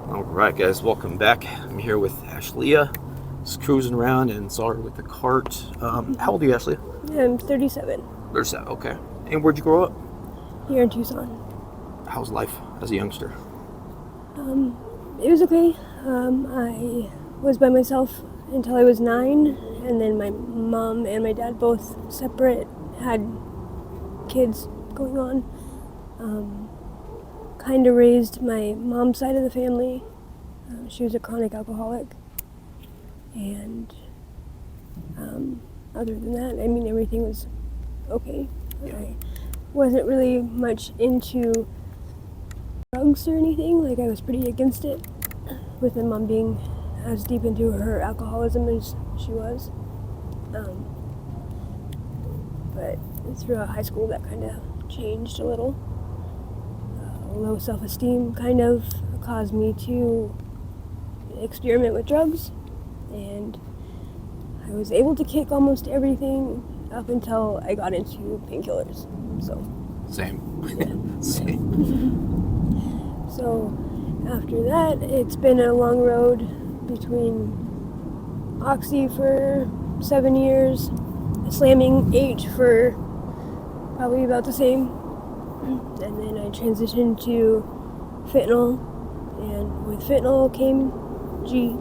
All right, guys, welcome back. I'm here with Ashleah. Just cruising around and saw her with the cart. How old are you, Ashleah? I'm 37. 37, okay. And where'd you grow up? Here in Tucson. How's life as a youngster? It was okay. I was by myself until I was 9, and then my mom and my dad both separate, had kids going on. Kind of raised my mom's side of the family. She was a chronic alcoholic. And other than that, I mean, everything was okay. Yeah. I wasn't really much into drugs or anything. Like, I was pretty against it, with my mom being as deep into her alcoholism as she was. But throughout high school, that kind of changed a little. Low self-esteem kind of caused me to experiment with drugs, and I was able to kick almost everything up until I got into painkillers. So Same. yeah. Same. So after that, it's been a long road between Oxy for 7 years, slamming 8 for probably about the same. And then I transitioned to fentanyl, and with fentanyl came G.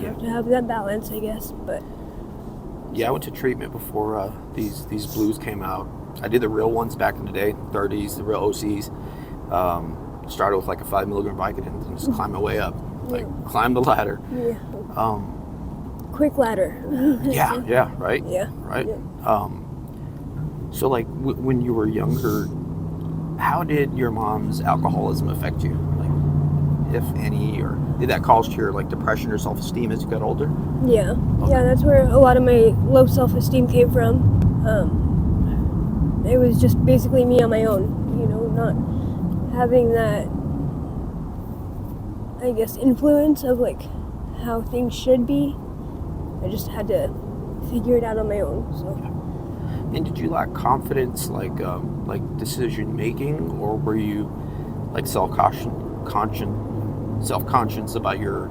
Have to have that balance, I guess. But Yeah, I went to treatment before these blues came out. I did the real ones back in the day, 30s, the real OCs. Started with like a 5 milligram Vicodin and just climbed my way up, climb the ladder. Yeah. Quick ladder. Yeah, right? Yeah. Right? Yeah. So like when you were younger, how did your mom's alcoholism affect you? Like, if any, or did that cause your like depression or self-esteem as you got older? Yeah. Okay. Yeah, that's where a lot of my low self-esteem came from. It was just basically me on my own, not having that, I guess, influence of like how things should be. I just had to figure it out on my own. So. And did you lack confidence, like decision making, or were you like self-conscious about your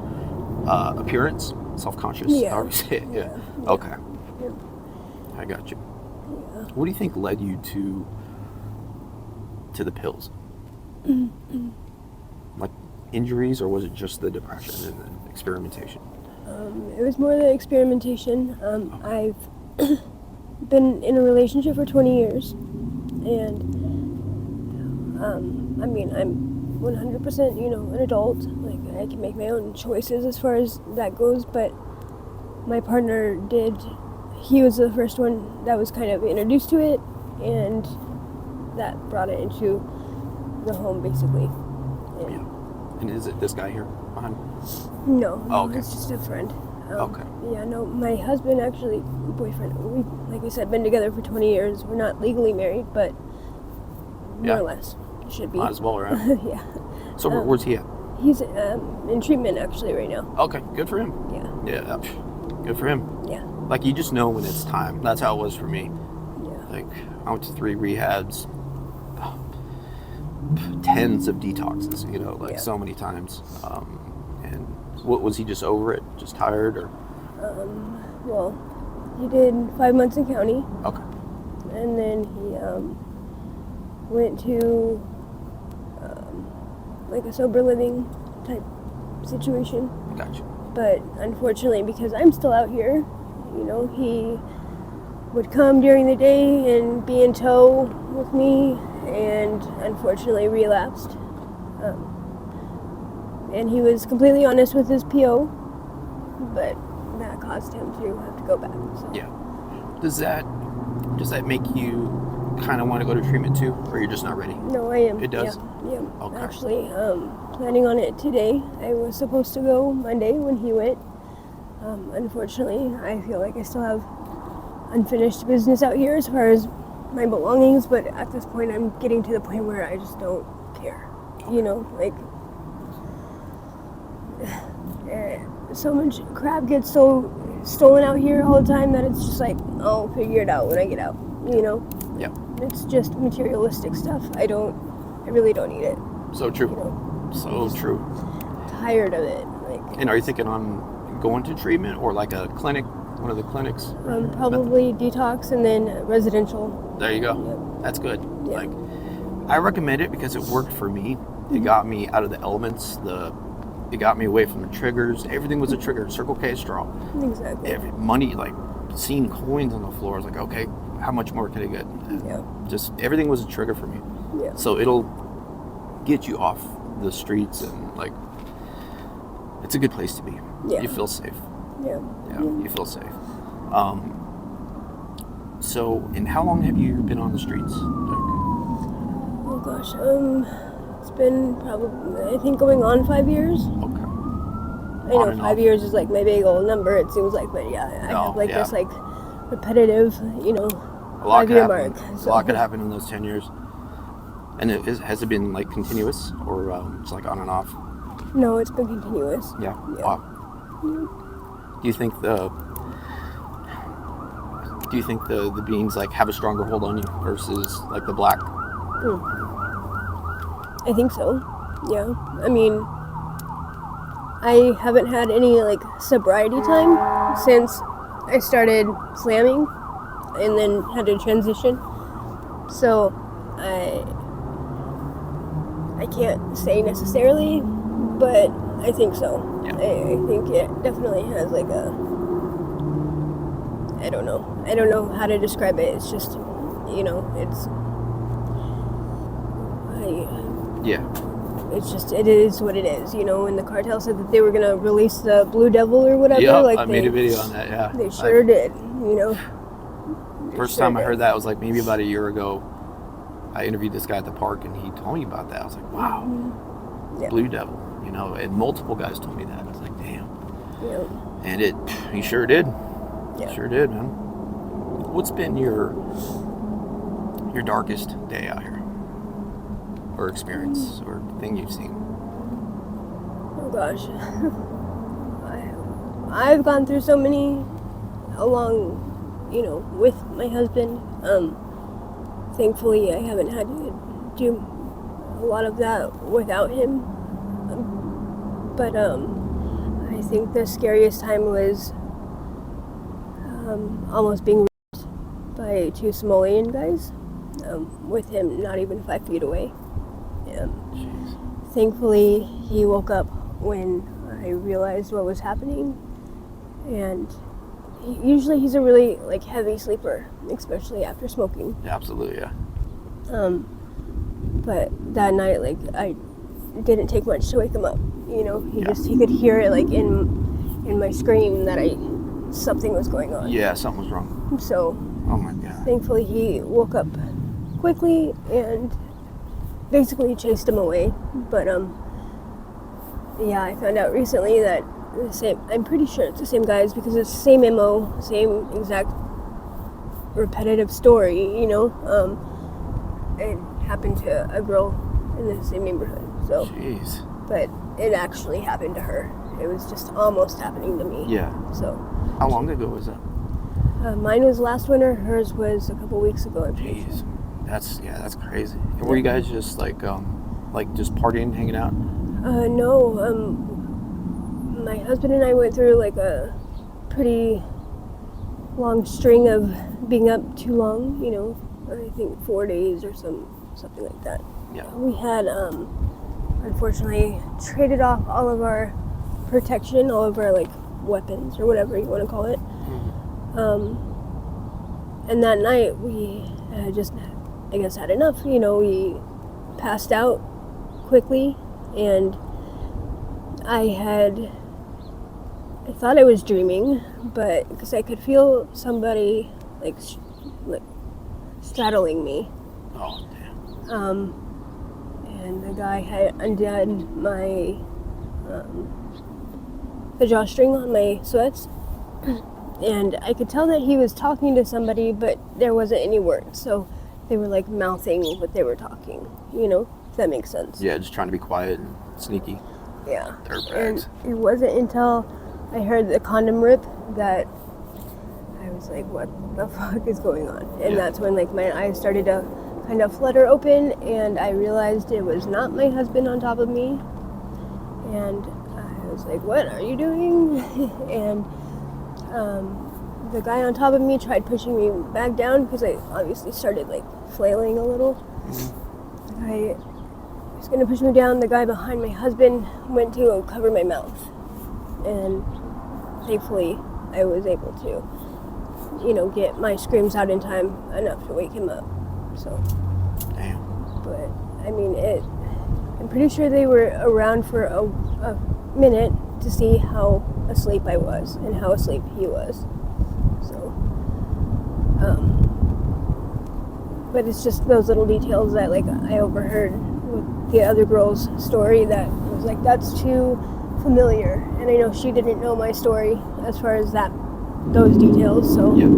appearance? Self-conscious? Yeah. However you say it. Yeah. Okay. Yeah. I got you. Yeah. What do you think led you to the pills? Like injuries, or was it just the depression and the experimentation? It was more the experimentation. I've been in a relationship for 20 years, and I mean, I'm 100%, an adult. Like, I can make my own choices as far as that goes, but my partner he was the first one that was kind of introduced to it, and that brought it into the home, basically. Yeah. And is it this guy here behind? No, Oh, okay. It's just a friend. Okay. Yeah, no, my husband, actually, boyfriend, we, like I said, been together for 20 years. We're not legally married, but more or less should be. Might as well, right? Yeah. So where's he at? He's in treatment, actually, right now. Okay, good for him. Yeah. Yeah, good for him. Yeah. Like, you just know when it's time. That's how it was for me. Yeah. Like, I went to 3 rehabs, tens of detoxes, so many times. And what was he, just over it? Just tired, or? Well, he did 5 months in county. Okay. And then he went to like a sober living type situation. Gotcha. But unfortunately, because I'm still out here, he would come during the day and be in tow with me, and unfortunately relapsed. And he was completely honest with his PO, but that caused him to have to go back. So. Yeah. Does that make you kind of want to go to treatment too, or you're just not ready? No, I am. It does? Yeah. Okay. Actually, planning on it today. I was supposed to go Monday when he went. Unfortunately, I feel like I still have unfinished business out here as far as my belongings, but at this point I'm getting to the point where I just don't care. Okay. So much crap gets so stolen out here all the time that it's just like, I'll figure it out when I get out, Yeah. It's just materialistic stuff. I really don't need it. So true. You know, So true. tired of it. Like, And are you thinking on going to treatment or like a clinic, one of the clinics? probably detox and then residential. There you go. Yep. That's good. Yeah. Like, I recommend it because it worked for me. It got me out of the elements. It got me away from the triggers. Everything was a trigger. Circle K straw. Exactly. Money, like seeing coins on the floor. I was like, okay, how much more can I get? Yeah. Just everything was a trigger for me. Yeah. So it'll get you off the streets and like, it's a good place to be. Yeah. You feel safe. Yeah. Yeah, you feel safe. So, and how long have you been on the streets? Oh gosh, it's been probably, I think, going on 5 years. Okay. I know 5 years is like my big old number, it seems like, but yeah, I have like this like repetitive, a lot 5-year mark. So. A lot could happen in those 10 years. And has it been like continuous or it's like on and off? No, it's been continuous. Yeah. Yeah. Wow. Do you think the beans like have a stronger hold on you versus like the black? I think so. Yeah. I mean, I haven't had any like sobriety time since I started slamming and then had to transition. So I can't say necessarily, but I think so. Yeah. I think it definitely has like I don't know how to describe it. It's just, it is what it is. When the cartel said that they were gonna release the Blue Devil or whatever, Yeah, like I made a video on that. Yeah, they sure did. First time I heard that was like maybe about a year ago. I interviewed this guy at the park, and he told me about that. I was like, wow, Yeah. Blue Devil. And multiple guys told me that. I was like, damn. Yeah. And he sure did. Yeah. Sure did, man. What's been your darkest day out here, or experience, or thing you've seen? Oh gosh, I've gone through so many along, with my husband. Thankfully, I haven't had to do a lot of that without him. But I think the scariest time was almost being raped by 2 Somalian guys, with him not even 5 feet away. Jeez. Thankfully, he woke up when I realized what was happening, and usually he's a really like heavy sleeper, especially after smoking. Absolutely, yeah. But that night, like, I didn't take much to wake him up. He could hear it like in my scream that something was going on. Yeah, something was wrong. So, oh my God. Thankfully he woke up quickly and basically chased him away. But yeah, I found out recently that I'm pretty sure it's the same guys because it's the same MO, same exact repetitive story, it happened to a girl in the same neighborhood. So, jeez. But it actually happened to her. It was just almost happening to me. Yeah. So. How long ago was that? Mine was last winter. Hers was a couple weeks ago. Jeez. That's crazy. And were you guys just like just partying, hanging out? No. My husband and I went through like a pretty long string of being up too long. I think 4 days or something like that. Yeah. We had unfortunately traded off all of our protection, all of our like weapons or whatever you want to call it. Mm-hmm. And that night we just, I guess, had enough. We passed out quickly, and I thought I was dreaming, but because I could feel somebody like straddling me. Oh damn. And the guy had undone my the drawstring on my sweats, and I could tell that he was talking to somebody, but there wasn't any words, so they were like mouthing what they were talking, if that makes sense. Yeah, just trying to be quiet and sneaky. Yeah. Dirtbags. And it wasn't until I heard the condom rip that I was like, what the fuck is going on? And that's when like my eyes started to kind of flutter open, and I realized it was not my husband on top of me, and I was like, what are you doing? And the guy on top of me tried pushing me back down because I obviously started like flailing a little. The guy was going to push me down. The guy behind my husband went to cover my mouth. And thankfully I was able to, get my screams out in time enough to wake him up. So, Damn. but I mean, I'm pretty sure they were around for a minute to see how asleep I was and how asleep he was. So, but it's just those little details that like I overheard with the other girl's story that was like, that's too familiar. And I know she didn't know my story as far as those details, so Yeah.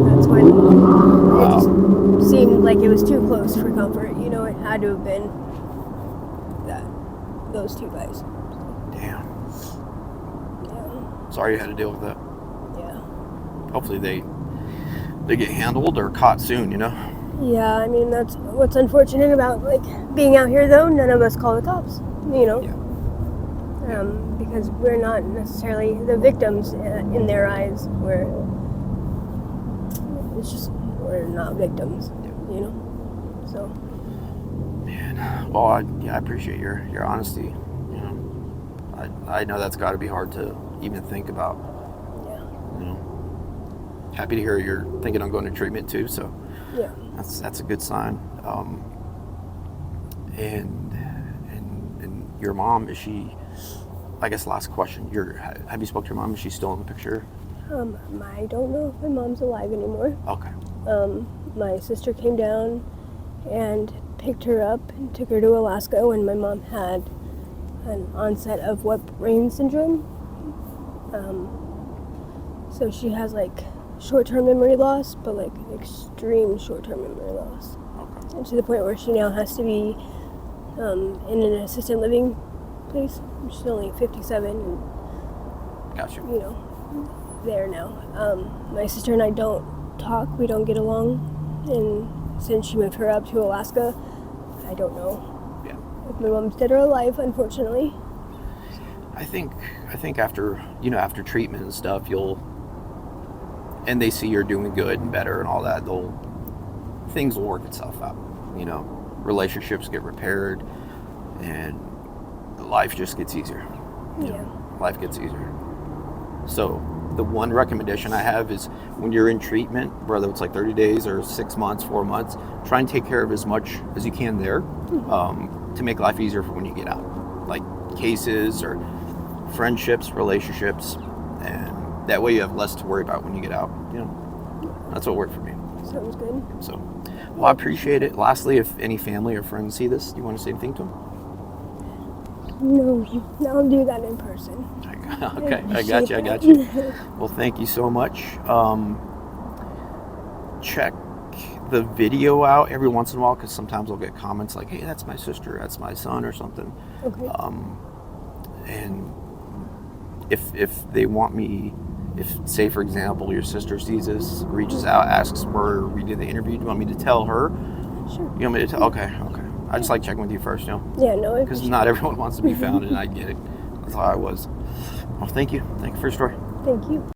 that's why it just seemed like it was too close for comfort. It had to have been those two guys. Damn. Yeah. Sorry you had to deal with that. Yeah. Hopefully they get handled or caught soon, Yeah, I mean, that's what's unfortunate about like being out here though. None of us call the cops, because we're not necessarily the victims in their eyes. We're not victims, So. Man, well, I appreciate your honesty. I know that's got to be hard to even think about. Yeah. Happy to hear you're thinking on going to treatment too. So Yeah. that's a good sign. And your mom, is she? I guess last question. Have you spoke to your mom? Is she still in the picture? I don't know if my mom's alive anymore. Okay. My sister came down and picked her up and took her to Alaska when my mom had an onset of wet brain syndrome. So she has like short-term memory loss, but like extreme short-term memory loss. Okay. And to the point where she now has to be in an assisted living place. She's only 57 and, Gotcha. there now. My sister and I don't talk. We don't get along. And since she moved her up to Alaska, I don't know if my mom's dead or alive, unfortunately. I think after treatment and stuff, and they see you're doing good and better and all that, things will work itself out. Relationships get repaired and life just gets easier. Life gets easier. So the one recommendation I have is when you're in treatment, whether it's like 30 days or 6 months, 4 months, try and take care of as much as you can there to make life easier for when you get out. Like cases or friendships, relationships, and that way you have less to worry about when you get out. That's what worked for me. Sounds good. So, well, I appreciate it. Lastly, if any family or friends see this, do you want to say anything to them? No, I'll do that in person. Okay, I got you. Well, thank you so much. Check the video out every once in a while, because sometimes I'll get comments like, hey, that's my sister, that's my son, or something. Okay. And if they want me, if, say, for example, your sister sees this, reaches out, asks where we did the interview, do you want me to tell her? Sure. You want me to tell? Okay. I just like checking with you first, Yeah, no. Because not everyone wants to be found, and I get it. That's how I was. Well, thank you. Thank you for your story. Thank you.